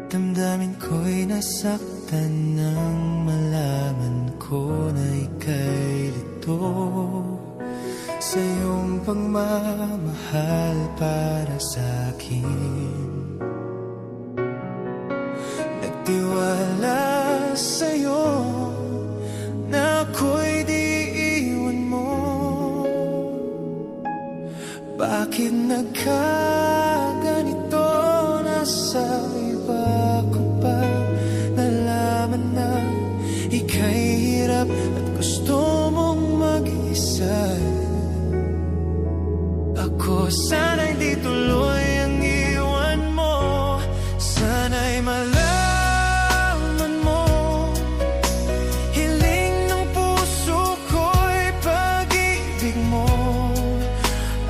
Damdamin ko'y nasaktan nang malaman ko na ika'y lito sa iyong pagmamahal para sa'kin. Nagtiwala sa'yo na ako'y di iwan mo. Bakit nagkaganito? Nasa iba ko pa nalaman na ika'y hirap at gusto mong mag-isa. Ako sana'y di tuloy ang iwan mo. Sana'y malaman mo, hiling ng puso ko'y pag-ibig mo.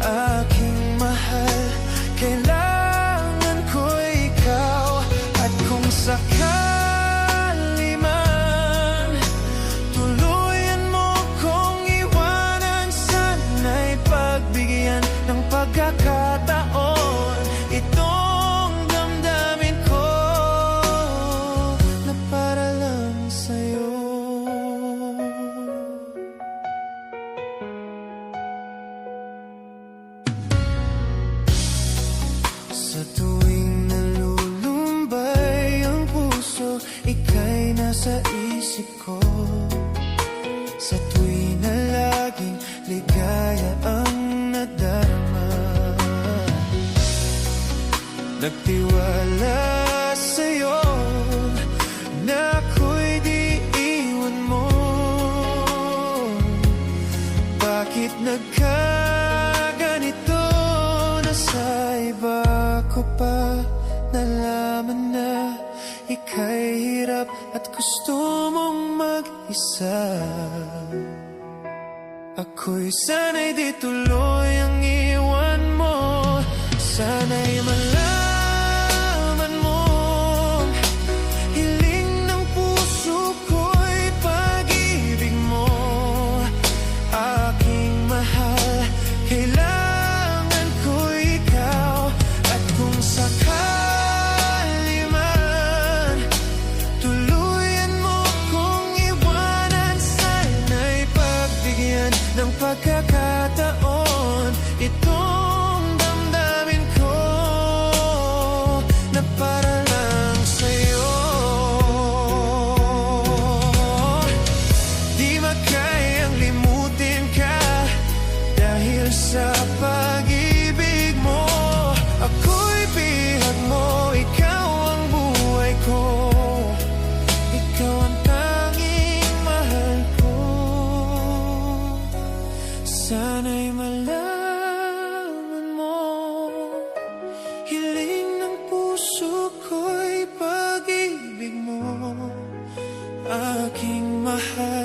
Aking mahal, kailangan ko'y ikaw. At kung sakali man tuluyan mo kong iwanan, sana'y pagbigyan ng pagkakataon itong damdamin ko na para lang sa'yo. Sa tuwing nalulumbay ang puso, ika'y nasa isip ko. Sa tuwing na laging ligaya ang nadarama, nagtiwala sa'yo na ako'y di iwan mo. Bakit nagkaganito? Nasa iba ko pa nalaman na ika'y hirap at gusto mong mag-isa. Ako'y sana'y di tuloy ang iwan mo. Sana'y malaman mo, hiling ng puso ko'y pag-ibig mo. Aking mahal, kailangan ko'y ikaw. At kung sakali man tuluyan mo kong iwanan, sana'y pagbigyan ng pagkakataon itong damdamin ko na para lang sa'yo. Di makayang limutin ka dahil sa pag-ibig mo. Ako'y bihag mo, ikaw ang buhay ko. Ikaw ang tanging mahal ko. Sana'y malaman mo, hiling ng puso ko'y pag-ibig mo. Aking mahal,